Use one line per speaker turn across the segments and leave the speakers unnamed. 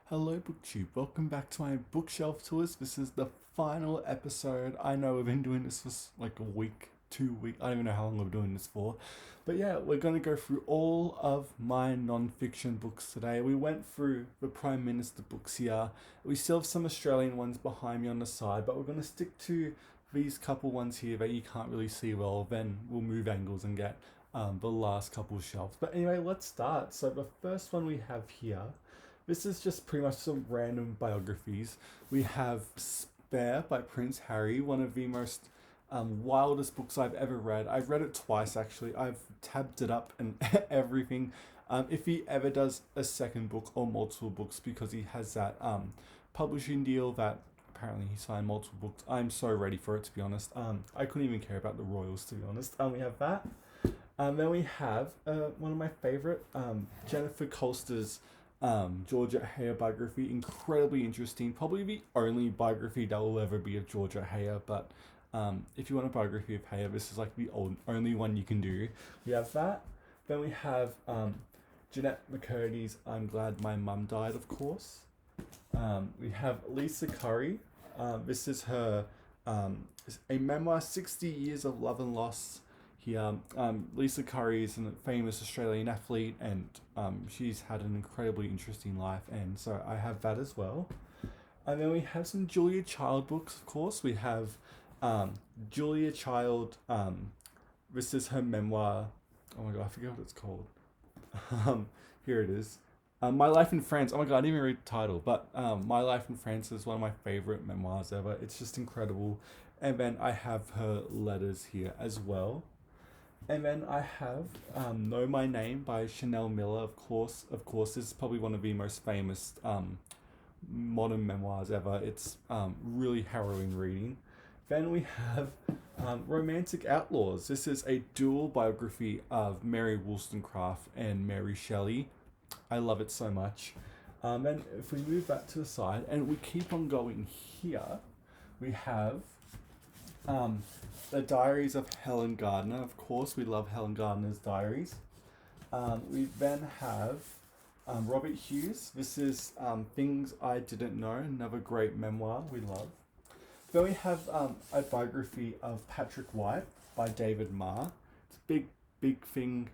Hello, BookTube. Welcome back to my bookshelf tours. This is the final episode. I know we've been doing this for like a week, 2 weeks. I don't even know how long we're doing this for. But yeah, we're going to go through all of my non-fiction books today. We went through the Prime Minister books here. We still have some Australian ones behind me on the side, but we're going to stick to these couple ones here that you can't really see well. Then we'll move angles and get the last couple shelves. But anyway, let's start. So the first one we have here, this is just pretty much some random biographies. We have Spare by Prince Harry, one of the most wildest books I've ever read. I've read it twice actually. I've tabbed it up and everything. If he ever does a second book or multiple books, because he has that publishing deal that apparently he signed multiple books. I'm so ready for it, to be honest. I couldn't even care about the royals, to be honest. We have that. Then we have one of my favorite, Jennifer Colster's Georgia Hare biography. Incredibly interesting. Probably the only biography that will ever be of Georgia Hare, but if you want a biography of Hare, this is like the only one you can do. We have that. Then we have Jeanette McCurdy's I'm Glad My Mum Died, of course. We have Lisa Curry. This is her a memoir, 60 Years of Love and Loss. Here, Lisa Curry is a famous Australian athlete, and she's had an incredibly interesting life, and so I have that as well. And then we have some Julia Child books, of course. We have Julia Child. This is her memoir. Oh my god, I forget what it's called. Here it is. My Life in France. Oh my god, I didn't even read the title, but My Life in France is one of my favorite memoirs ever. It's just incredible. And then I have her letters here as well. And then I have Know My Name by Chanel Miller, of course. Of course, this is probably one of the most famous modern memoirs ever. It's really harrowing reading. Then we have Romantic Outlaws. This is a dual biography of Mary Wollstonecraft and Mary Shelley. I love it so much. And if we move that to the side and we keep on going here, we have the Diaries of Helen Gardner. Of course, we love Helen Gardner's diaries. We then have Robert Hughes. This is Things I Didn't Know, another great memoir we love. Then we have a biography of Patrick White by David Marr. It's a big thing.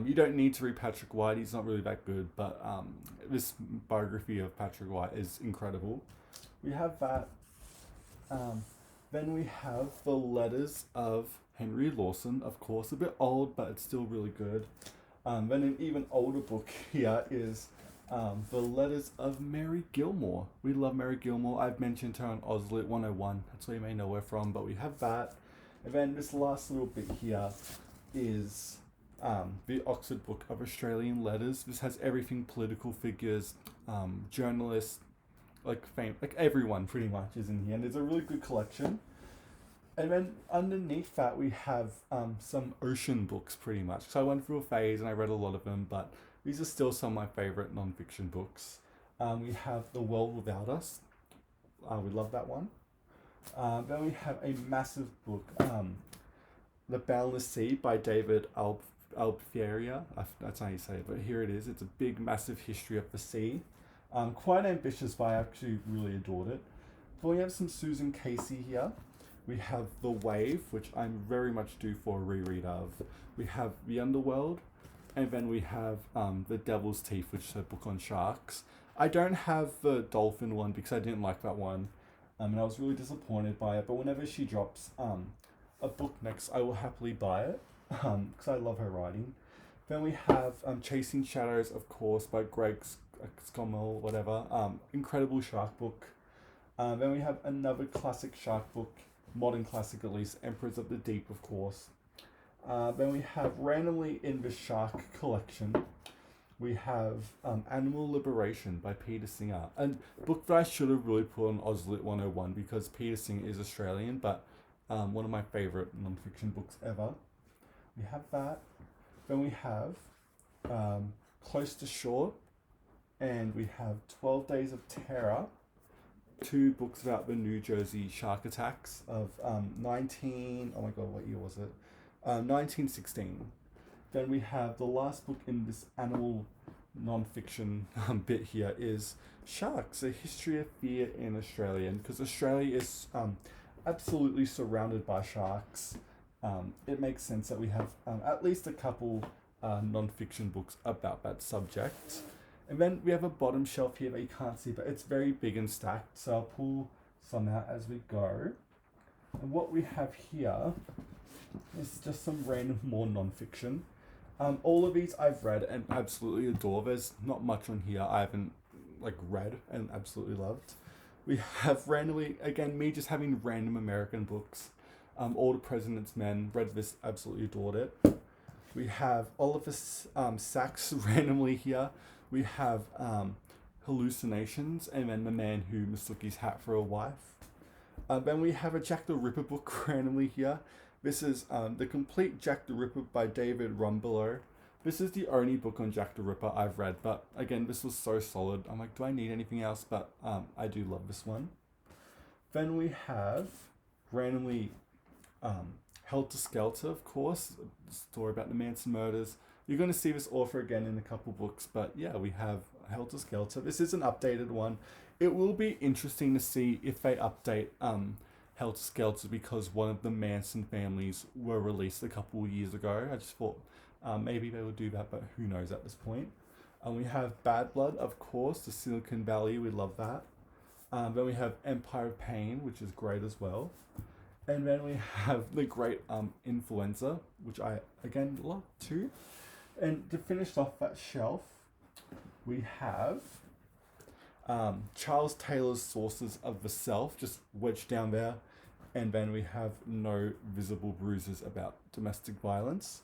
You don't need to read Patrick White, he's not really that good, but this biography of Patrick White is incredible. We have that. Then we have The Letters of Henry Lawson, of course, a bit old, but it's still really good. Then an even older book here is The Letters of Mary Gilmore. We love Mary Gilmore. I've mentioned her on Auslit 101. That's where you may know her from, but we have that. And then this last little bit here is the Oxford Book of Australian Letters. This has everything: political figures, journalists, like everyone pretty much is in here, and it's a really good collection. And then underneath that we have some ocean books pretty much. So I went through a phase and I read a lot of them, but these are still some of my favorite non-fiction books. We have The World Without Us. We love that one. Then we have a massive book, The Boundless Sea by David Alfieri. That's how you say it, but here it is. It's a big, massive history of the sea. Quite ambitious, but I actually really adored it. But we have some Susan Casey here. We have The Wave, which I'm very much due for a reread of. We have The Underworld, and then we have The Devil's Teeth, which is a book on sharks. I don't have the dolphin one because I didn't like that one, and I was really disappointed by it. But whenever she drops a book next, I will happily buy it because I love her writing. Then we have Chasing Shadows, of course, by Greg Scommel, whatever. Incredible shark book. Then we have another classic shark book, modern classic at least, Emperors of the Deep, of course. Then we have randomly in the shark collection, we have Animal Liberation by Peter Singer. And book that I should have really put on Auslit 101 because Peter Singer is Australian, but one of my favorite non-fiction books ever. We have that. Then we have Close to Shore, and we have 12 Days of Terror, two books about the New Jersey shark attacks of 1916. Then we have the last book in this animal non-fiction bit here is sharks, a history of fear in Australia. Because Australia is absolutely surrounded by sharks, it makes sense that we have at least a couple non-fiction books about that subject. And then we have a bottom shelf here that you can't see, but it's very big and stacked. So I'll pull some out as we go. And what we have here is just some random more non-fiction. All of these I've read and absolutely adore. There's not much on here I haven't read and absolutely loved. We have randomly, again, me just having random American books. All the President's Men, read this, absolutely adored it. We have Oliver Sacks randomly here. We have Hallucinations, and then The Man Who Mistook His Hat for a Wife. Then we have a Jack the Ripper book randomly here. This is The Complete Jack the Ripper by David Rumbelow. This is the only book on Jack the Ripper I've read, but again, this was so solid. I'm like, do I need anything else? But I do love this one. Then we have randomly Helter Skelter, of course, the story about the Manson murders. You're going to see this author again in a couple books, but yeah, we have Helter Skelter. This is an updated one. It will be interesting to see if they update Helter Skelter, because one of the Manson families were released a couple of years ago. I just thought maybe they would do that, but who knows at this point. We have Bad Blood, of course, the Silicon Valley, we love that. Then we have Empire of Pain, which is great as well. And then we have the great Influenza, which I, again, love too. And to finish off that shelf, we have Charles Taylor's Sources of the Self, just wedged down there. And then we have No Visible Bruises about domestic violence.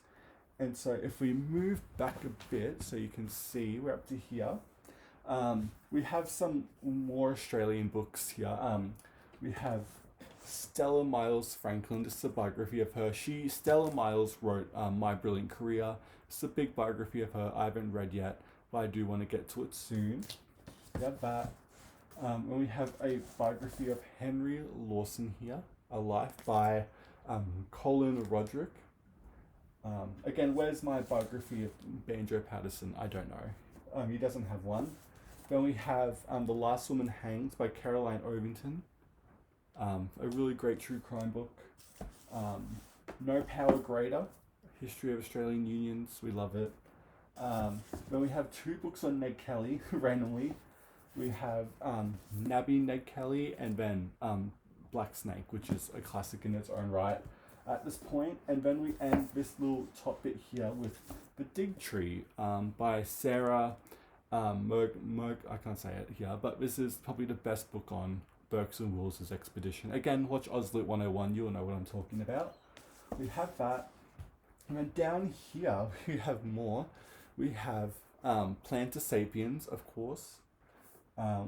And so if we move back a bit so you can see, we're up to here. We have some more Australian books here. We have Stella Miles Franklin. This is a biography of her. Stella Miles wrote My Brilliant Career. It's a big biography of her. I haven't read yet, but I do want to get to it soon. We have that. And we have a biography of Henry Lawson here, A Life by Colin Roderick. Again, where's my biography of Banjo Patterson? I don't know. He doesn't have one. Then we have The Last Woman Hanged by Caroline Ovington. A really great true crime book. No Power Greater, History of Australian Unions, we love it. Then we have two books on Ned Kelly, randomly. We have Nabby Ned Kelly, and then Black Snake, which is a classic in its own right at this point. And then we end this little top bit here with The Dig Tree by Sarah Merg, I can't say it here, but this is probably the best book on Burkes and Wills' expedition. Again, watch Auslit 101, you'll know what I'm talking about. We have that. And then down here, we have more. We have Plantar Sapiens, of course.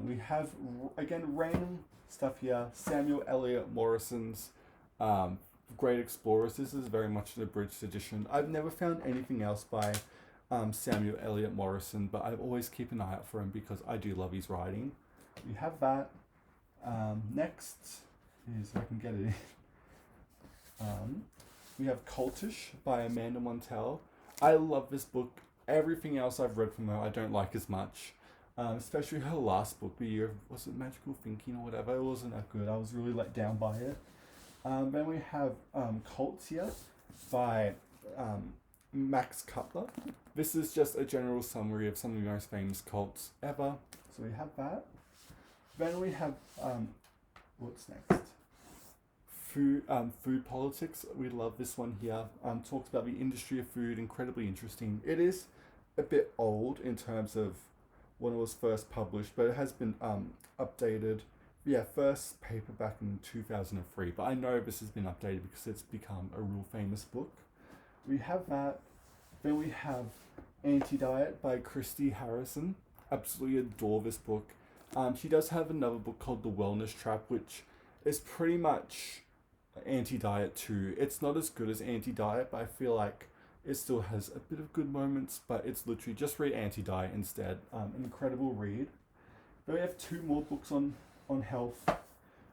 We have, again, random stuff here. Samuel Eliot Morrison's Great Explorers. This is very much the abridged edition. I've never found anything else by Samuel Eliot Morrison, but I always keep an eye out for him because I do love his writing. We have that. Next is, if I can get it in, we have Cultish by Amanda Montell. I love this book. Everything else I've read from her I don't like as much, especially her last book, The Year of, was it Magical Thinking or whatever? It wasn't that good. I was really let down by it. Then we have Cults here by Max Cutler. This is just a general summary of some of the most famous cults ever. So we have that. Then we have, what's next? Food Politics. We love this one here. Talks about the industry of food, incredibly interesting. It is a bit old in terms of when it was first published, but it has been updated. Yeah, first paperback in 2003, but I know this has been updated because it's become a real famous book. We have that. Then we have Anti-Diet by Christy Harrison. Absolutely adore this book. She does have another book called The Wellness Trap, which is pretty much Anti-Diet too. It's not as good as Anti-Diet, but I feel like it still has a bit of good moments, but it's literally just read Anti-Diet instead. An incredible read. Then we have two more books on health.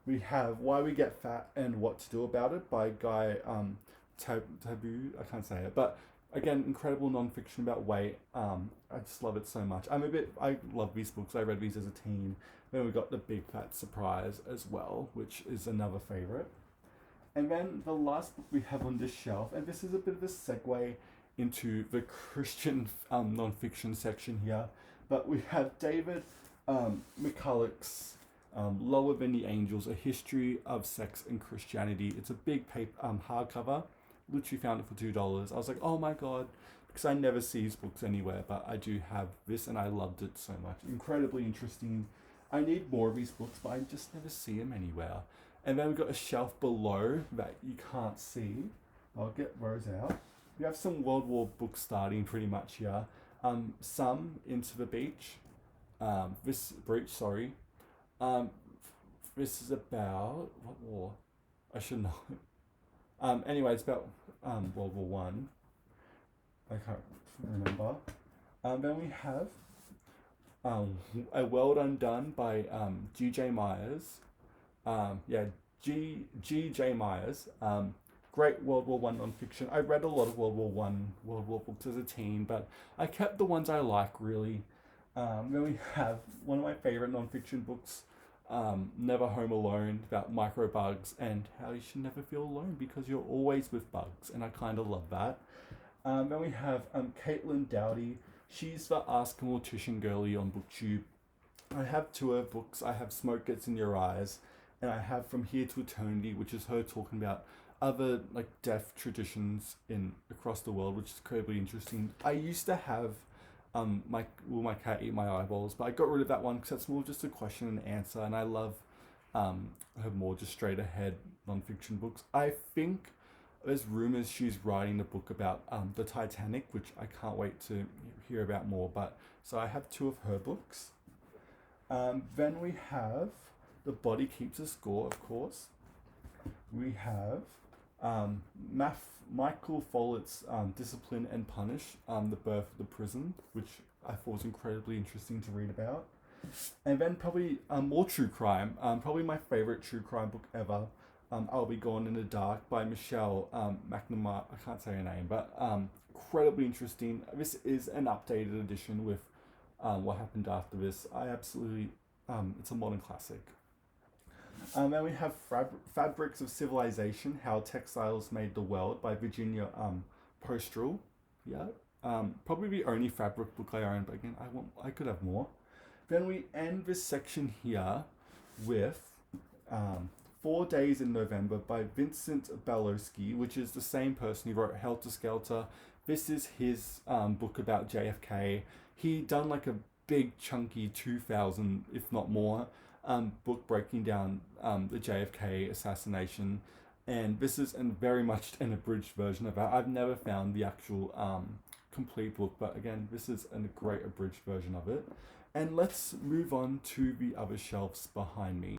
We have Why We Get Fat and What to Do About It by Guy Taboo. I can't say it, but again, incredible nonfiction about weight. I just love it so much. I love these books. I read these as a teen. Then we got The Big Fat Surprise as well, which is another favorite. And then the last book we have on this shelf, and this is a bit of a segue into the Christian nonfiction section here, but we have David McCulloch's Lower Than the Angels, A History of Sex and Christianity. It's a big paper, hardcover. Literally found it for $2. I was like, oh my god, because I never see his books anywhere, but I do have this and I loved it so much. Incredibly interesting. I need more of his books, but I just never see them anywhere. And then we've got a shelf below that you can't see. I'll get those out. We have some World War books starting pretty much here. Some Into the Beach. This breach, sorry. This is about what war? I should know. Anyway, it's about World War One. I can't remember. Then we have A World Undone by G.J. Myers. G.J. Myers. Great World War One nonfiction. I read a lot of World War books as a teen, but I kept the ones I like really. Then we have one of my favorite nonfiction books, Never Home Alone, about microbugs and how you should never feel alone because you're always with bugs, and I kind of love that. Then we have Caitlin Dowdy. She's the Ask a Mortician girlie on BookTube. I have two of her books. I have Smoke Gets in Your Eyes, and I have From Here to Eternity, which is her talking about other like deaf traditions in across the world, which is incredibly interesting. I used to have my Will My Cat Eat My Eyeballs, but I got rid of that one because that's more just a question and answer, and I love her more just straight ahead nonfiction books. I think there's rumors she's writing a book about the Titanic, which I can't wait to hear about more. But so I have two of her books. Then we have The Body Keeps a Score, of course. We have Michael Follett's Discipline and Punish, The Birth of the Prison, which I thought was incredibly interesting to read about. And then probably more true crime, probably my favorite true crime book ever, I'll Be Gone in the Dark by Michelle McNamara. I can't say her name, but incredibly interesting. This is an updated edition with what happened after this. I absolutely, it's a modern classic. Then we have Fabrics of Civilization, How Textiles Made the World by Virginia Postral. Yeah. Probably the only fabric book I own, but again, I could have more. Then we end this section here with 4 Days in November by Vincent Balowski, which is the same person who wrote Helter Skelter. This is his book about JFK. He done like a big chunky 2,000, if not more, book breaking down the JFK assassination, and this is very much an abridged version of that. I've never found the actual complete book, but again, this is a great abridged version of it. And let's move on to the other shelves behind me.